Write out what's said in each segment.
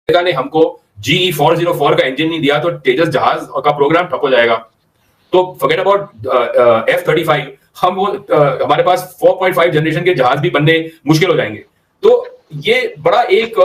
America ने हमको GE-404 का इंजन नहीं दिया तो तेजस जहाज का प्रोग्राम ठप हो जाएगा। तो फॉरगेट अबाउट F-35, हम वो हमारे पास 4.5 जनरेशन के जहाज भी बनने मुश्किल हो जाएंगे। तो ये बड़ा एक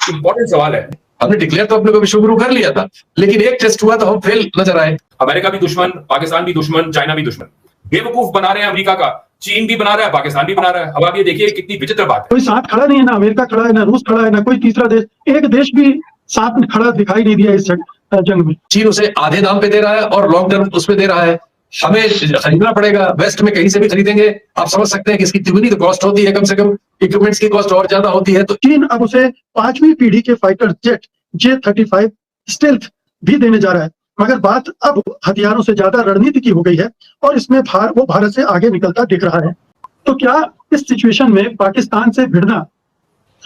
इंपॉर्टेंट सवाल है। हमने डिक्लेयर तो अपने को विश्वगुरु कर लिया था, लेकिन एक टेस्ट हुआ तो हम फेल नजर आए। अमेरिका भी दुश्मन, पाकिस्तान भी दुश्मन, चाइना भी दुश्मन। बेवकूफ बना रहे हैं अमेरिका का, चीन भी बना रहा है, पाकिस्तान भी बना रहा है। अब आप ये देखिए कितनी विचित्र बात है। कोई साथ खड़ा नहीं है, ना अमेरिका खड़ा है, ना रूस खड़ा है, ना कोई तीसरा देश, एक देश भी साथ में खड़ा दिखाई नहीं दिया इस जंग में। चीन उसे आधे दाम पे दे रहा है और लॉन्ग टर्म उसमें दे रहा है। हमें खरीदना पड़ेगा, वेस्ट में कहीं से भी खरीदेंगे। आप समझ सकते हैं कि इसकी तिगुनी तो कॉस्ट होती है, कम से कम इक्विपमेंट्स की कॉस्ट और ज्यादा होती है। तो चीन अब उसे 5वीं पीढ़ी के फाइटर जेट J-35 स्टेल्थ भी देने जा रहा है, मगर बात अब हथियारों से ज्यादा रणनीति की हो गई है और इसमें वो भारत से आगे निकलता दिख रहा है। तो क्या इस सिचुएशन में पाकिस्तान से भिड़ना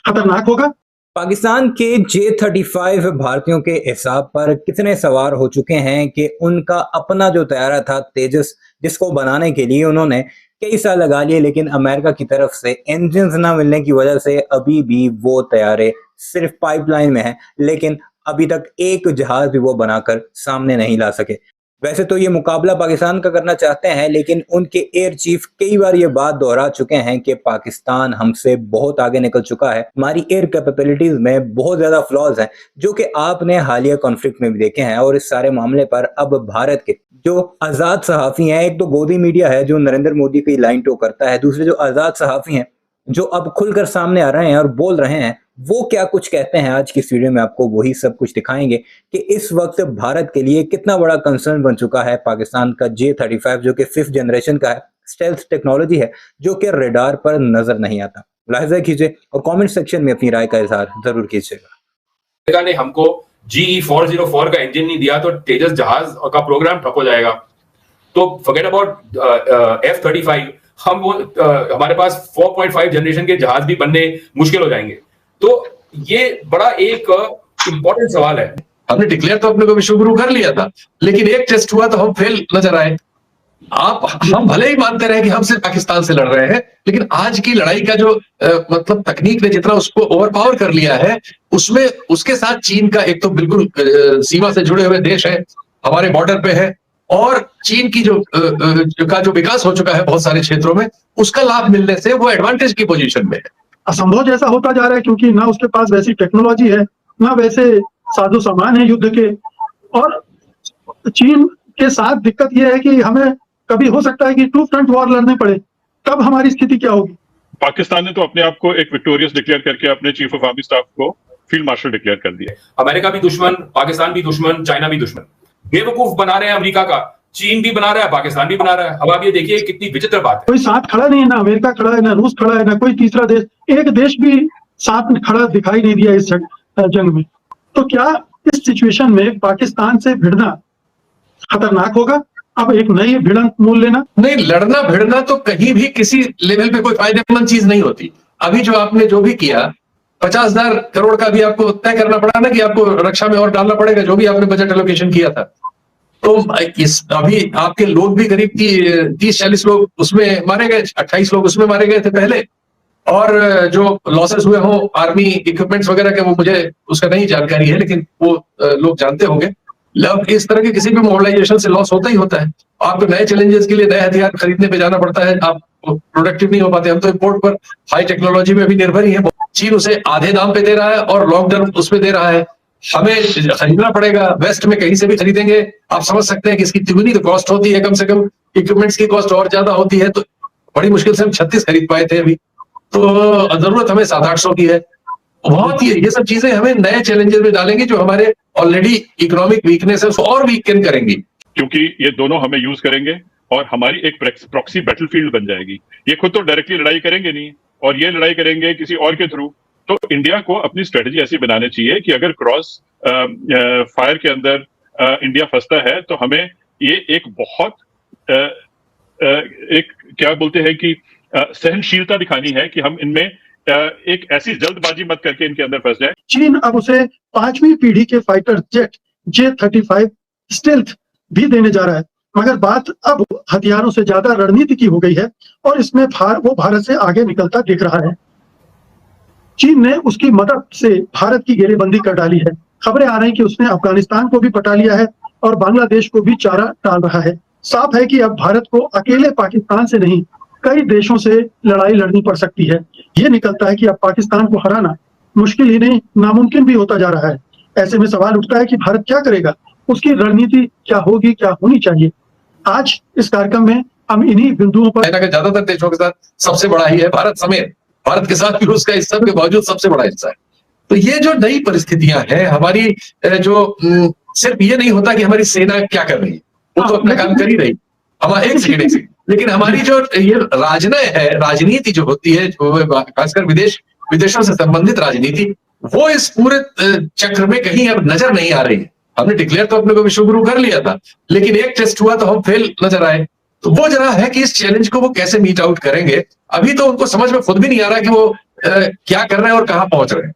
खतरनाक होगा? पाकिस्तान के J-35 भारतीयों के हिसाब पर कितने सवार हो चुके हैं कि उनका अपना जो तैयारा था तेजस, जिसको बनाने के लिए उन्होंने कई साल लगा लिए, लेकिन अमेरिका की तरफ से इंजन्स ना मिलने की वजह से अभी भी वो तैयारे सिर्फ पाइपलाइन में हैं, लेकिन अभी तक एक जहाज भी वो बनाकर सामने नहीं ला सके। वैसे तो ये मुकाबला पाकिस्तान का करना चाहते हैं, लेकिन उनके एयर चीफ कई बार ये बात दोहरा चुके हैं कि पाकिस्तान हमसे बहुत आगे निकल चुका है, हमारी एयर कैपेबिलिटीज में बहुत ज्यादा फ्लॉज हैं, जो कि आपने हालिया कॉन्फ्लिक्ट में भी देखे हैं। और इस सारे मामले पर अब भारत के जो आजाद सहाफी हैं, एक तो गोदी मीडिया है जो नरेंद्र मोदी की लाइन टो करता है, दूसरे जो आजाद सहाफी हैं जो अब खुलकर सामने आ रहे हैं और बोल रहे हैं, वो क्या कुछ कहते हैं। आज की इस वीडियो में आपको वही सब कुछ दिखाएंगे कि इस वक्त भारत के लिए कितना बड़ा कंसर्न बन चुका है पाकिस्तान का J-35, जो कि 5th जनरेशन का है, स्टेल्थ टेक्नोलॉजी है, जो कि रडार पर नजर नहीं आता। लाइजा कीजिए और कमेंट सेक्शन में अपनी राय का इजहार जरूर कीजिएगा। अमेरिका ने हमको GE-404 का इंजन नहीं दिया तो तेजस जहाज का प्रोग्राम ठप हो जाएगा। तो फॉरगेट अबाउट F-35, हम वो हमारे पास 4.5 जनरेशन के जहाज भी बनने मुश्किल हो जाएंगे। तो ये बड़ा एक इंपॉर्टेंट सवाल है। हमने डिक्लेयर तो अपने को विश्वगुरु कर लिया था, लेकिन एक टेस्ट हुआ तो हम फेल नजर आए। हम भले ही मानते रहे कि हम सिर्फ पाकिस्तान से लड़ रहे हैं, लेकिन आज की लड़ाई का जो मतलब तकनीक ने जितना उसको ओवर पावर कर लिया है, उसमें उसके साथ चीन का एक तो बिल्कुल सीमा से जुड़े हुए देश है, हमारे बॉर्डर पे है, और चीन की जो विकास हो चुका है बहुत सारे क्षेत्रों में, उसका लाभ मिलने से वो एडवांटेज की पोजीशन में है। असंभव जैसा होता जा रहा है, क्योंकि ना उसके पास वैसी टेक्नोलॉजी है, ना वैसे साजो सामान है युद्ध के। और चीन के साथ दिक्कत यह है कि हमें कभी हो सकता है कि 2 फ्रंट वॉर लड़ने पड़े, तब हमारी स्थिति क्या होगी? पाकिस्तान ने तो अपने आप को एक विक्टोरियस डिक्लेयर करके अपने चीफ ऑफ आर्मी स्टाफ को फील्ड मार्शल डिक्लेयर कर दिया। अमेरिका भी दुश्मन, पाकिस्तान भी दुश्मन, चाइना भी दुश्मन। बेवकूफ बना रहे हैं अमेरिका का, चीन भी बना रहा है, पाकिस्तान भी बना रहा है। अब आप ये देखिए कितनी विचित्र बात है। कोई साथ खड़ा नहीं है, ना अमेरिका खड़ा है, ना रूस खड़ा है, ना कोई तीसरा देश, एक देश भी साथ में खड़ा दिखाई नहीं दिया इस जंग में। तो क्या इस सिचुएशन में पाकिस्तान से भिड़ना खतरनाक होगा? अब एक नई भिड़ंत मूल लेना? नहीं, लड़ना भिड़ना तो कहीं भी किसी लेवल पे कोई फायदेमंद चीज नहीं होती। अभी जो आपने जो भी किया, 50,000 करोड़ का भी आपको तय करना पड़ा ना कि आपको रक्षा में और डालना पड़ेगा, जो भी आपने बजट एलोकेशन किया था। तो अभी आपके लोग भी करीब 30-40 लोग उसमें मारे गए, 28 लोग उसमें मारे गए थे पहले। और जो लॉसेस हुए हो आर्मी इक्विपमेंट्स वगैरह के, वो मुझे उसका नहीं जानकारी है, लेकिन वो लोग जानते होंगे। इस तरह के किसी भी मोबिलाइजेशन से लॉस होता ही होता है। आपको नए चैलेंजेस के लिए नए हथियार खरीदने पे जाना पड़ता है, आप प्रोडक्टिव नहीं हो पाते। हम तो इंपोर्ट पर हाई टेक्नोलॉजी में भी निर्भर ही है। चीन उसे आधे दाम पे दे रहा है और लॉन्ग टर्म उसमें दे रहा है। हमें खरीदना पड़ेगा, वेस्ट में कहीं से भी खरीदेंगे। आप समझ सकते हैं कि इसकी तिगुनी तो कॉस्ट होती है, कम से कम इक्विपमेंट्स की कॉस्ट और ज्यादा होती है। तो बड़ी मुश्किल से हम 36 खरीद पाए थे अभी, तो जरूरत हमें 700-800 की है। बहुत ही ये सब चीजें हमें नए चैलेंजेस में डालेंगी, जो हमारे ऑलरेडी इकोनॉमिक वीकनेस है उसको और वीकन करेंगी। क्योंकि ये दोनों हमें यूज करेंगे और हमारी एक प्रॉक्सी बैटलफील्ड बन जाएगी। ये खुद तो डायरेक्टली लड़ाई करेंगे नहीं, और ये लड़ाई करेंगे किसी और के थ्रू। तो इंडिया को अपनी स्ट्रेटजी ऐसी बनानी चाहिए कि अगर क्रॉस फायर के अंदर इंडिया फंसता है, तो हमें ये एक बहुत एक क्या बोलते हैं कि सहनशीलता दिखानी है कि हम इनमें एक ऐसी जल्दबाजी मत करके इनके अंदर फंस जाए। चीन अब उसे 5वीं पीढ़ी के फाइटर जेट J-35 स्टेल्थ भी देने जा रहा है, मगर बात अब हथियारों से ज्यादा रणनीति की हो गई है और इसमें वो भारत से आगे निकलता दिख रहा है। चीन ने उसकी मदद से भारत की घेरेबंदी कर डाली है। खबरें आ रही कि उसने अफगानिस्तान को भी पटा लिया है और बांग्लादेश को भी चारा डाल रहा है। साफ है कि अब भारत को अकेले पाकिस्तान से नहीं, कई देशों से लड़ाई लड़नी पड़ सकती है। ये निकलता है कि अब पाकिस्तान को हराना मुश्किल ही नहीं, नामुमकिन भी होता जा रहा है। ऐसे में सवाल उठता है कि भारत क्या करेगा, उसकी रणनीति क्या होगी, क्या होनी चाहिए। आज इस कार्यक्रम में हम इन्हीं बिंदुओं पर चाइना के ज्यादातर देशों के साथ सबसे बड़ा ही है, भारत समेत। भारत के साथ भी उसका इस सब के बावजूद सबसे बड़ा हिस्सा है। तो ये जो नई परिस्थितियां हैं हमारी, जो सिर्फ ये नहीं होता कि हमारी सेना क्या कर रही है, वो तो अपना काम कर ही रही। हमारा एक सेकंड, लेकिन हमारी जो ये राजनय है, राजनीति जो होती है, खासकर विदेशों से संबंधित राजनीति, वो इस पूरे चक्र में कहीं अब नजर नहीं आ रही है। हमने डिक्लेयर तो अपने को विश्व गुरु कर लिया था, लेकिन एक टेस्ट हुआ तो हम फेल नजर आए। तो वो जरा है कि इस चैलेंज को वो कैसे मीट आउट करेंगे। अभी तो उनको समझ में खुद भी नहीं आ रहा कि वो क्या कर रहे हैं और कहां पहुंच रहे हैं।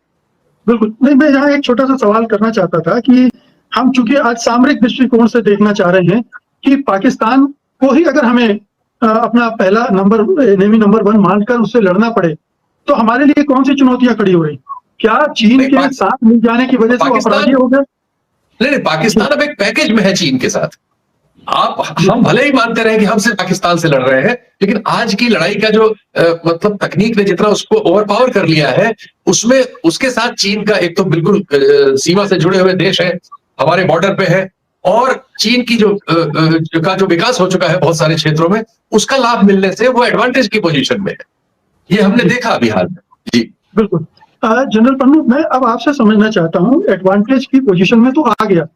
बिल्कुल नहीं, मैं यहाँ एक छोटा सा सवाल करना चाहता था कि हम चूंकि आज सामरिक दृष्टिकोण से देखना चाह रहे हैं कि पाकिस्तान को ही अगर हमें अपना पहला एनिमी नंबर 1 मानकर उससे लड़ना पड़े, तो हमारे लिए कौन सी चुनौतियां खड़ी हो रही? क्या चीन के साथ मिल जाने की वजह से वो अपराधी हो गए? नहीं, पाकिस्तान अब एक पैकेज में है चीन के साथ। हम भले ही मानते रहे कि हम सिर्फ पाकिस्तान से लड़ रहे हैं, लेकिन आज की लड़ाई का जो मतलब तकनीक ने जितना उसको ओवर पावर कर लिया है, उसमें उसके साथ चीन का एक तो बिल्कुल सीमा से जुड़े हुए देश है, हमारे बॉर्डर पे है, और चीन की जो विकास हो चुका है बहुत सारे क्षेत्रों में, उसका लाभ मिलने से वो एडवांटेज की पोजीशन में है। ये हमने देखा अभी हाल में। जी बिल्कुल। जनरल पन्नू, मैं अब आपसे समझना चाहता हूँ, एडवांटेज की पोजीशन में तो आ गया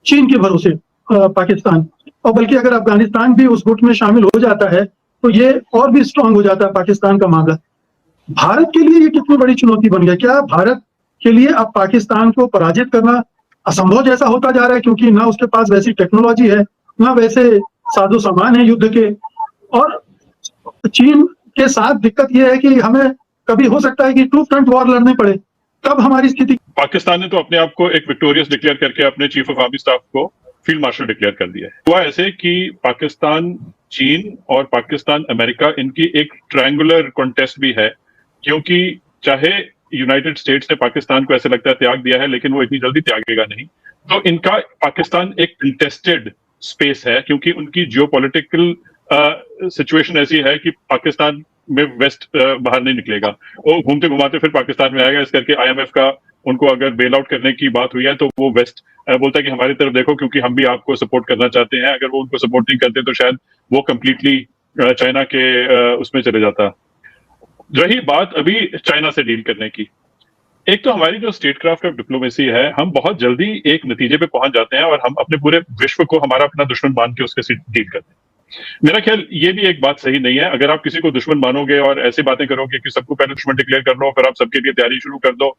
चीन के भरोसे पाकिस्तान, और बल्कि अगर अफगानिस्तान भी उस गुट में शामिल हो जाता है तो ये और भी स्ट्रांग हो जाता है पाकिस्तान का मामला। भारत के लिए ये कितनी बड़ी चुनौती बन गया? क्या भारत के लिए अब पाकिस्तान को पराजित करना असंभव जैसा होता जा रहा है, क्योंकि ना उसके पास वैसी टेक्नोलॉजी है, ना वैसे साजो सामान है युद्ध के, और चीन के साथ दिक्कत यह है कि हमें कभी हो सकता है कि 2 फ्रंट वॉर लड़ने पड़े, तब हमारी स्थिति। पाकिस्तान ने तो अपने आप को एक विक्टोरियस डिक्लेयर करके अपने चीफ ऑफ आर्मी स्टाफ को फील्ड मार्शल डिक्लेयर कर दिया है। हुआ ऐसे कि पाकिस्तान, चीन और पाकिस्तान अमेरिका, इनकी एक ट्रायंगुलर कॉन्टेस्ट भी है, क्योंकि चाहे यूनाइटेड स्टेट्स ने पाकिस्तान को ऐसे लगता है त्याग दिया है, लेकिन वो इतनी जल्दी त्यागेगा नहीं। तो इनका पाकिस्तान एक कंटेस्टेड स्पेस है, क्योंकि उनकी जियोपॉलिटिकल सिचुएशन ऐसी है कि पाकिस्तान में वेस्ट बाहर नहीं निकलेगा, वो घूमते घुमाते फिर पाकिस्तान में आएगा। इस करके IMF का उनको अगर बेल आउट करने की बात हुई है तो वो वेस्ट बोलता है कि हमारी तरफ देखो, क्योंकि हम भी आपको सपोर्ट करना चाहते हैं। अगर वो उनको सपोर्ट नहीं करते तो शायद वो कंप्लीटली चाइना के उसमें चले जाता। रही बात अभी चाइना से डील करने की, एक तो हमारी जो स्टेट क्राफ्ट ऑफ डिप्लोमेसी है, हम बहुत जल्दी एक नतीजे पे पहुंच जाते हैं और हम अपने पूरे विश्व को हमारा अपना दुश्मन मान के उसके डील करते हैं। मेरा ख्याल ये भी एक बात सही नहीं है। अगर आप किसी को दुश्मन मानोगे और ऐसी बातें करोगे कि सबको पहले दुश्मन डिक्लेयर कर लो, फिर आप सबके लिए तैयारी शुरू कर दो,